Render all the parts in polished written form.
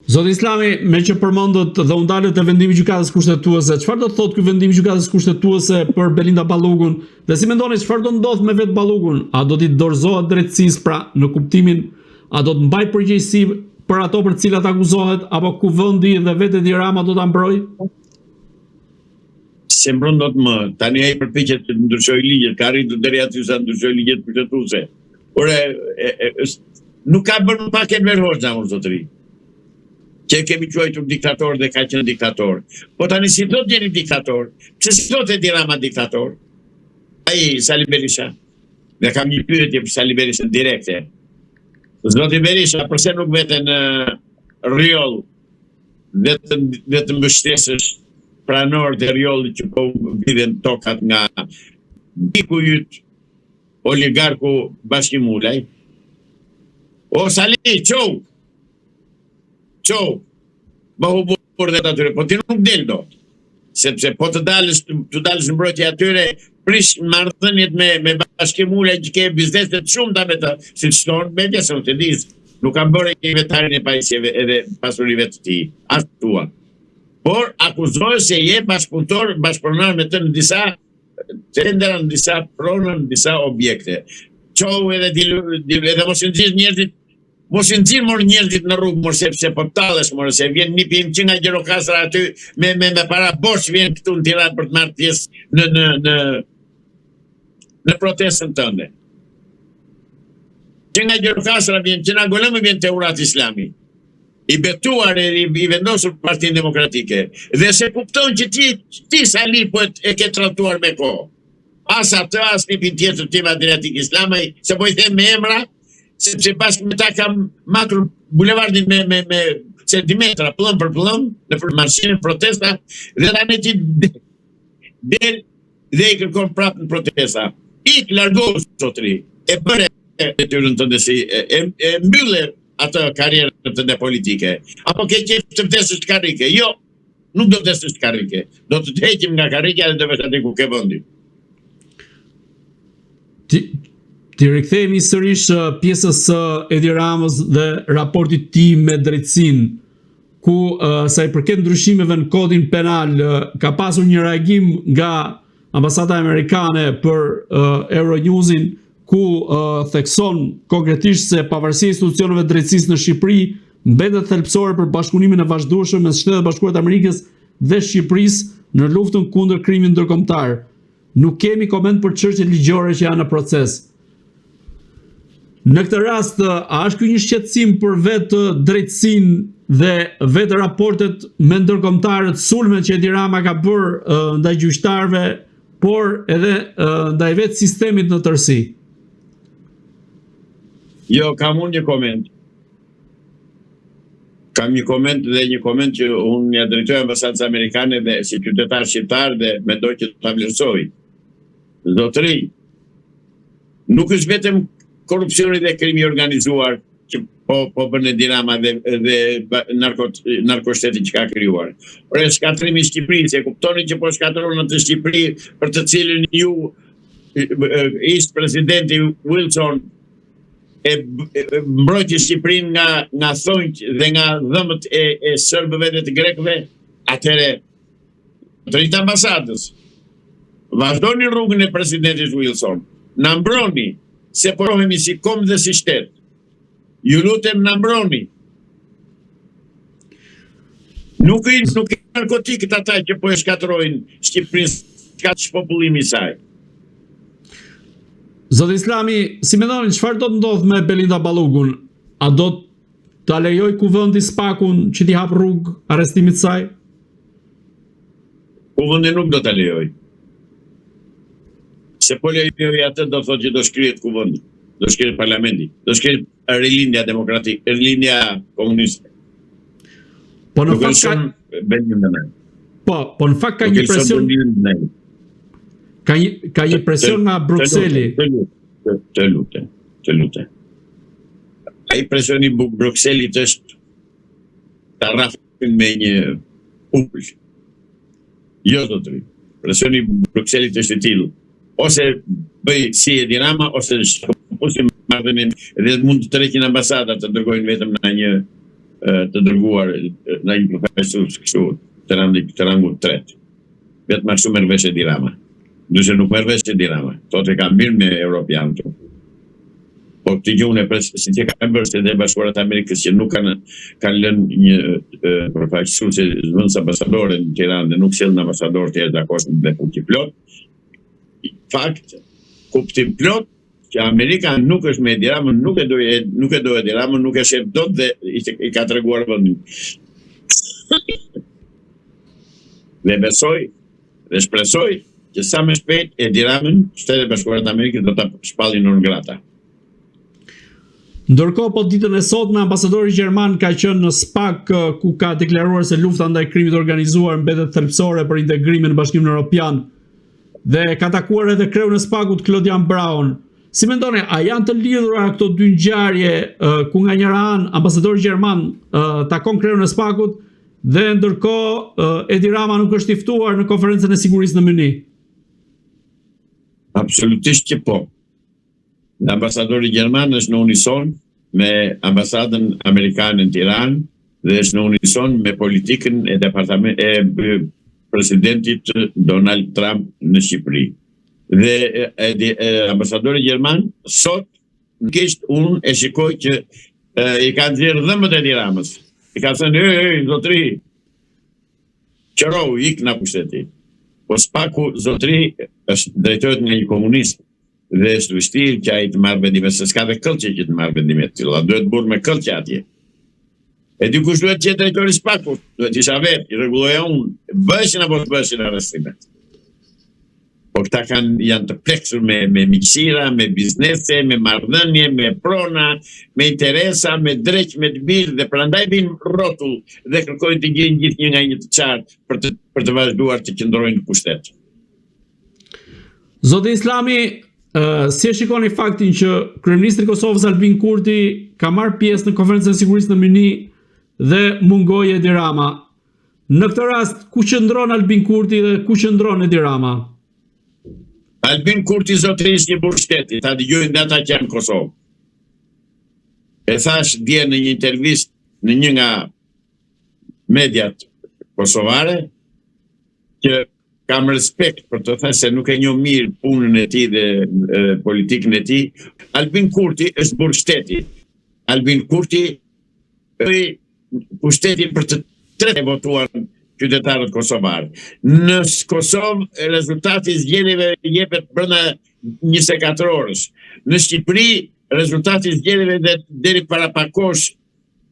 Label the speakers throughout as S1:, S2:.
S1: Zoti Islami, me që përmendët dhe u ndalët e vendimi i gjykatës kushtetuese, çfarë do të thotë ky vendim i gjykatës kushtetuese për Belinda Ballugun? Dhe si mendoni çfarë do ndodh me vet Ballugun? A do t'i dorëzohet drejtësisë, pra në kuptimin a do të mbaj përgjegjësi për ato për të cilat akuzohet, apo kuvendi dhe vetë Edi Rama do ta mbrojë?
S2: Se mbron dot më. Tani ai përpiqet të ndryshojë ligjet, ka arritur deri aty sa ndryshojë ligjet kushtetuese. Por nuk ka bërë paket verhoxha unë zotëri. Që kemi quajtur diktator dhe ka qenë diktator. Po tani si thot jeni diktator, pse si thot Edi Rama diktator? Ai Sali Berisha. Ne kam një pyetje për Sali Berishën direkte. Zoti Berisha, përse nuk vete në rjoll dhe të mbështesësh pranor të rjollit që po vidhen tokat nga biku yt oligarku Bashkimulaj? O Sali, qou! Më hubur dhe të atyre, po ti nuk del do. Sepse po të dalësh në mbrojtje atyre, prish marrëdhëniet me Bashkimulaj që ke bizneset shumëta me të, si të shtonë media se unë të disë. Nuk kam bërë e inventarin e pajisjeve edhe pasurive të ti, ashtë tua. Por akuzohet se je bashkëpunar me të në disa tendera, në disa pronën, në disa objekte. Qohu edhe mos në gjithë njerëzit, mos në gjithë morë njerëzit në rrugë, morë sepse po talesh, morë se vjen një pim që nga Gjirokastra aty, me para bosh vjen këtu në Tiranë për të marrë pjesë në protestën tënde. Që nga Gjirokastra vjen, që nga Golemi vjen të Urat Islami. I betuar e i vendosur Partinë Demokratike. Dhe se kupton që ti Sali po e ke tratuar me kohë. As atë, as një pin tjetër tim Adriatik Islamaj, se po i them me emra, sepse pas me ta kam matur bulevardin me centimetra, plëm për plëm, në për marshinë, protesta, dhe tani që del dhe i kërkon prapë në protesta. I largohu sotri, e bëre e tyrën të ndësi, e mbylle atë karierën të ndë politike. Apo ke qef të vdesës të karike? Jo, nuk do vdesës të karike. Do të heqim nga karike dhe do vesh aty ku ke vëndi.
S1: Ti rikthehemi sërish pjesës Edi Ramës dhe raportit ti me drejtësinë, ku sa i përket ndryshimeve në kodin penal ka pasur një reagim nga ambasada amerikane për Euronewsin, ku thekson konkretisht se pavarësia e institucioneve drejtësisë në Shqipëri mbetet thelbësore për bashkëpunimin e vazhdueshëm mes Shtetit Bashkuar të Amerikës dhe Shqipërisë në luftën kundër krimit ndërkombëtar. Nuk kemi koment për çështjet ligjore që janë në proces. Në këtë rast, a është ky një shqetësim për vetë drejtësinë dhe vetë raportet me ndërkombëtarët, sulmet që Edi Rama ka bërë ndaj gjyqtarëve, por edhe ndaj vetë sistemit në tërësi?
S2: Jo, kam unë një koment. Kam një koment dhe një koment që unë një drejtoj ambasadës amerikane dhe si qytetar shqiptar dhe mendoj që të vlerësoj. Zotëri, nuk është vetëm korupcioni dhe krimi organizuar që po bën Edi Rama dhe narkoshteti që ka krijuar. Por e shkatrimi i Shqipërisë, e kuptoni që po shkatron atë Shqipëri për të cilën ju ish presidenti Wilson e mbrojti Shqipërinë nga thonjt dhe nga dhëmët e serbëve dhe të grekëve, atëre drejt ambasadës. Vazhdoni rrugën e presidentit Wilson. Na mbroni, se porohemi si kom dhe si shtet. Ju lutem na mbroni. Nuk i narkotikët ata që po e shkatrojnë Shqipërinë, ka shpopullimi i saj.
S1: Zoti Islami, si mendoni çfarë do të ndodh me Belinda Ballugun? A do ta lejoj kuvendi Spakun që t'i hap rrugë arrestimit të saj?
S2: Kuvendi nuk do ta lejoj. Se po lejoj atë do thotë që do shkrihet kuvendi, do shkrihet parlamenti, do shkrihet rilindja demokratike, rilindja komuniste.
S1: Po në fakt ka një presion. Ka një presion nga Brukseli.
S2: Të lutem. Ai presioni Brukselit është ta rrafin me një upull. Jo zotëri. Presioni Brukselit është i tillë. Ose bëj si Edi Rama, ose shkëpusim marrëdhënien dhe mund të tërheqin ambasadat të dërgojnë vetëm në një të dërguar në një profesor kështu të rangut të tretë. Vetëm ashtu merr vesh Edi Rama. Dyse nuk merr vesh Edi Rama. Thotë ka mirë me europianët. Po këtë gjë si që kanë bërë Shtetet e Bashkuara të Amerikës që nuk kanë lënë një përfaqësues zvendës ambasadore në Tiranë dhe nuk sjellën ambasador të jashtëzakonshëm dhe fuqi plot. Fakt, kuptim plot që Amerika nuk është me Edi Ramën, nuk e do Edi Ramën, nuk e shef dot dhe i ka treguar vendin. Dhe besoj dhe shpresoj që sa më shpejt Edi Ramën, Shtetet e Bashkuara të Amerikës do ta shpallin non grata.
S1: Ndërkohë, po ditën e sotme ambasadori gjerman ka qenë në SPAC ku ka deklaruar se lufta ndaj krimit organizuar mbetet thelbësore për integrimin në Bashkimin Evropian dhe ka takuar edhe kreun e SPAC-ut Claudian Braun. Si mendoni, a janë të lidhura këto dy ngjarje ku nga njëra anë ambasadori gjerman takon kreun e SPAC-ut dhe ndërkohë Edi Rama nuk është i ftuar në konferencën e sigurisë në Myni?
S2: Absolutisht që po. Ambasadori gjerman është në unison me ambasadën amerikane në Tiranë dhe është në unison me politikën e presidentit Donald Trump në Shqipëri. Dhe ambasadori gjerman sot në kishtë unë e shikoj që i ka nxjerrë dhëmbët Edi Ramës. I ka thënë, zotri, qërou, ik nga pushteti. Po SPAC-u, zotri, është drejtohet nga një komunist. Dhe është vështirë që ai të marrë vendime, se s'ka dhe këllqe që të marrë vendime të tilla, duhet burë me këllqe atje. E dikush duhet që drejtori SPAC-ut, duhet isha vetë, i rregulloja unë, bëshin apo të bëshin arrestimet. Po këta janë të pleksur me miqësira, me biznese, me marrëdhënie, me prona, me interesa, me dreq, me të mirë, dhe prandaj vinë rrotull dhe kërkojnë të gjejnë gjithnjë nga një të qartë për të vazhduar të qëndrojnë në pushtet.
S1: Zoti Islami, si e shikoni faktin që kryeministri i Kosovës Albin Kurti ka marrë pjesë në konferencën e sigurisë në Myni dhe mungoi Edi Rama? Në këtë rast, ku qëndron Albin Kurti dhe ku qëndron Edi Rama?
S2: Albin Kurti zotri është një burr shteti, ta dëgjojnë dhe ata që janë në Kosovë. E thash dje në një intervistë në një nga mediat kosovare që kam respekt për të thënë se nuk e njoh mirë punën e tij dhe politikën e tij. Albin Kurti është burr shteti. Albin Kurti pushtetin për të tretë votuar qytetarët kosovarë. Në Kosovë rezultati i zgjedhjeve jepet brenda 24 orësh. Në Shqipëri rezultati i zgjedhjeve deri para pak kohësh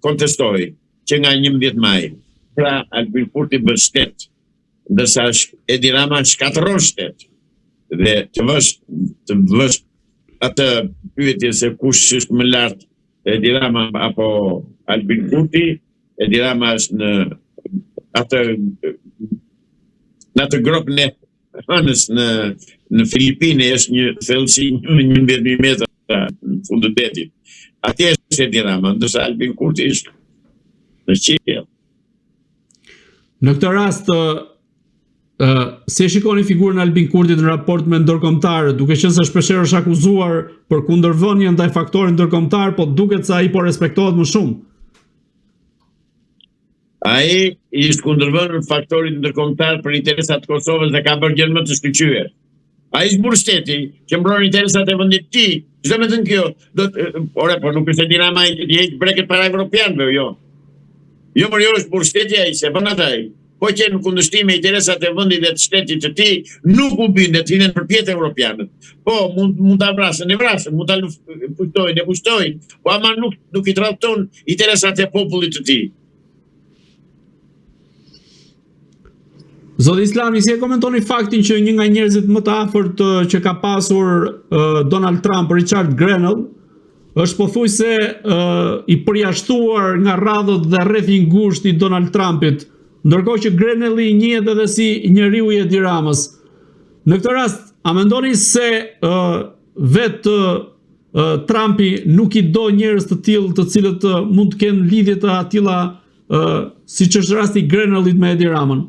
S2: kontestoi, që nga 11 maj. Pra Albin Kurti bën shtet, ndërsa Edi Rama shkatërron shtet. Dhe të vësh atë pyetje se kush është më lart, Edi Rama apo Albin Kurti, Edi Rama është në atë grupën e hënës në Filipine, është një thellësi 11.000 metra në fund të detit. Atje është Edi Rama, ndërsa Albin Kurti është në qiell.
S1: Në këtë rast, si e shikoni figurën e Albin Kurtit në raport me ndërkombëtarët, duke qenë se shpeshherë është akuzuar për kundërvënie ndaj faktorit ndërkombëtar, po duket se ai po respektohet më shumë?
S2: Ai ishte kundërvënë në faktorit ndërkombëtar për interesat të Kosovës dhe ka bërë gjë më të shkëlqyer. Ai është burr shteti që mbron interesat e vendit të tij. Çdo më thënë kjo, po nuk është Edi Rama i heq breket para evropianëve, jo. Jo, por jo është burr shteti ai, se bën atë ai. Po që në kundërshtim me interesat e vendit dhe të shtetit të tij, nuk u bindet hinen përpjet evropianët. Po mund ta vrasën, mund ta pushtojnë, po ama nuk i trajton interesat e popullit të tij.
S1: Zoti Islami, si e komentoni faktin që një nga njerëzit më të afërt që ka pasur Donald Trump, Richard Grenell, është pothuajse i përjashtuar nga radhët dhe rrethi i ngushtë i Donald Trumpit, ndërkohë që Grenelli njihet edhe si njeriu i Edi Ramës. Në këtë rast, a mendoni se vetë Trumpi nuk i do njerëz të tillë të cilët mund të kenë lidhje të tilla siç është rasti i Grenellit me Edi Ramën?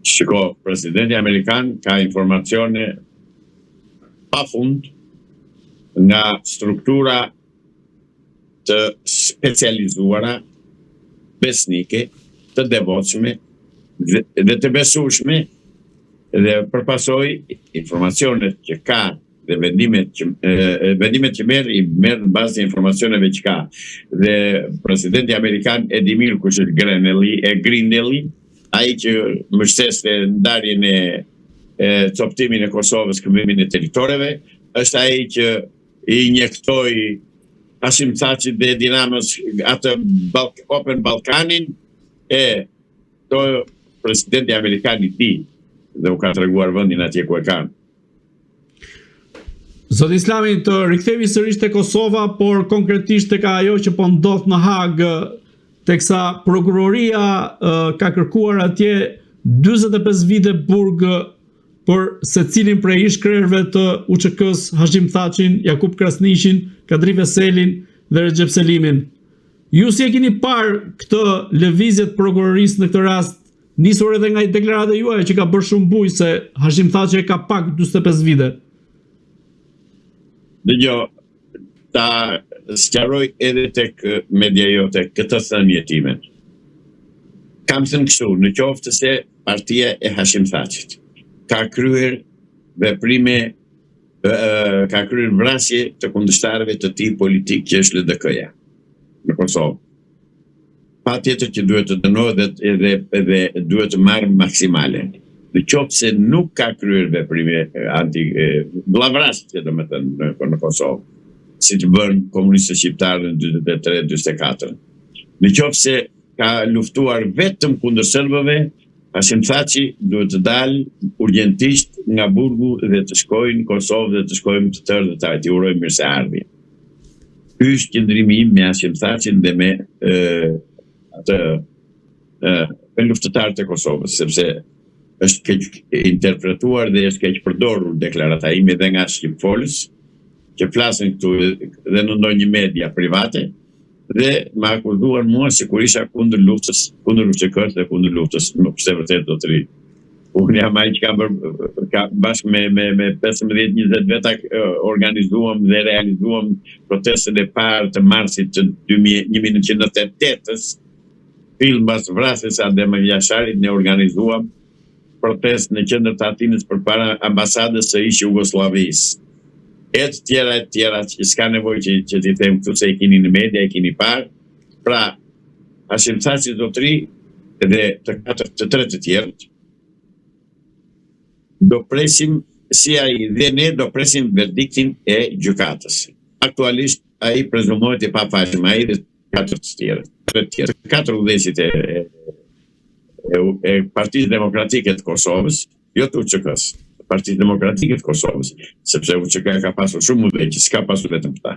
S2: Shiko, presidenti Amerikan ka informacione pafund nga struktura të specializuara, besnike, të devotshme dhe të besueshme, dhe përpasoj informacionet që ka dhe vendimet që merr në bazë të informacioneve që ka. Dhe presidenti amerikan e di mirë kush është Grindelli, ai që mbështeste ndarjen e coptimin e Kosovës, këmbimin e territoreve, është ai që i injektoi Hashim Thaçit dhe Edi Ramës atë Open Ballkanin, e to presidenti amerikan i di dhe u ka treguar vendin atje ku e kanë.
S1: Zoti Islami, të rikthehemi sërish te Kosova, por konkretisht tek ajo që po ndodh në Hag, teksa prokuroria ka kërkuar atje 45 vite burg për secilin prej ish-krerëve të UÇK-s, Hashim Thaçin, Jakub Krasniqin, Kadri Veselin dhe Recep Selimin. Ju si e keni parë këtë lëvizje të prokurorisë në këtë rast, nisur edhe nga deklarata juaja që ka bërë shumë bujë se Hashim Thaçi ka pak 45 vite?
S2: Dëgjo, ta sqaroj edhe tek media jote këtë thënie time. Kam thënë kështu, në qoftë se partia e Hashim Thaçit ka kryer veprime, ka kryer vrasje të kundërshtarëve të tij politik që është LDK-ja në Kosovë. Patjetër që duhet të dënohet edhe duhet të marrë maksimale. Në qoftë se nuk ka kryer veprime vllavrasje, domethënë në Kosovë, si të bën komunistët shqiptarë në 43-44. Në qoftë se ka luftuar vetëm kundër serbëve, Hashim Thaçi duhet të dalë urgjentisht nga burgu dhe të shkojnë në Kosovë dhe të shkojmë të tërë dhe të ati urojmë mirëseardhje. Ky është qëndrimi im me Hashim Thaçin dhe me luftëtarët e Kosovës, sepse është keq interpretuar dhe është keq përdorur deklarata ime dhe nga shqipfolës që flasin këtu dhe në ndonjë media private dhe më akuzuar mua se kur isha kundër luftës, kundër UÇK-s dhe kundër luftës, nuk pse vërtet do të ri. Unë jam ai që bashkë me 15-20 veta organizuam dhe realizuam protestën e parë të marsit të 1998-s, fill mbas vrasjes së Adem Jasharit, ne organizuam protestë në qendër të Atinës përpara ambasadës së ish Jugosllavisë. E të tjera që s'ka nevojë që t'i them këtu se i keni në media, i keni parë. Pra, Hashim Thaçi zotëri dhe të tre të tjerët do presim, si ai dhe ne do presim verdiktin e gjykatës. Aktualisht ai prezumohet i pafajshëm, ai dhe katër të tjerë. Katër udhëheqësit e Partisë Demokratike të Kosovës, jo të UÇK-s, Partisë Demokratike të Kosovës, sepse UÇK ka pasur shumë udhëheqës, s'ka pasur vetëm këta.